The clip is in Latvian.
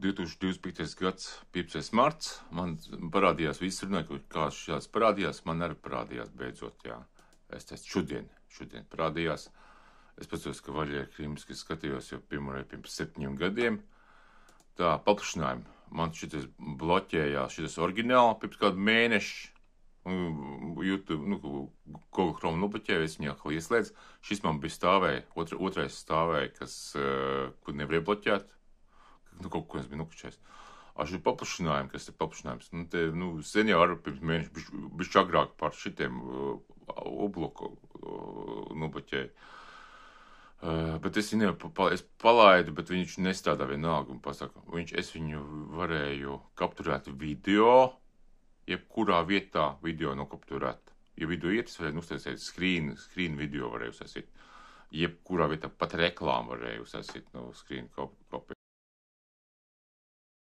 2025. gads, 15. marts, man parādījās, visi runāja, kā šās parādījās, man arī parādījās beidzot, jā. Es teicu, šodien parādījās. Es patos, ka Vaļie Krimski skatījos jau pirmoreiz pirms 7 gadiem. Tā, paplašinājumu. Man šitas bloķējās, šitas oriģināli pirms kādu mēnešu. YouTube, Google Chrome nobloķēja, es viņu atkal ieslēdzu. Šis man bija stāvēja, otrais stāvēja, kur nevarēja bloķēt. Kaut ko es biju nukučējis. Šī paplašinājumu, kas ir paplašinājums, sen jau arī pirms mēnešu, bišķi agrāk par šitiem obloku nobloķēju. Bet es viņu palaidu, bet viņš nestrādā vienalga un pasaka, es viņu varēju kapturēt video, jebkurā vietā video nokapturēt. Ja video iet, es varēju uztaisīt screen video varēju uztaisīt. Jebkurā vietā pat reklāmu varēju uztaisīt no screen copy.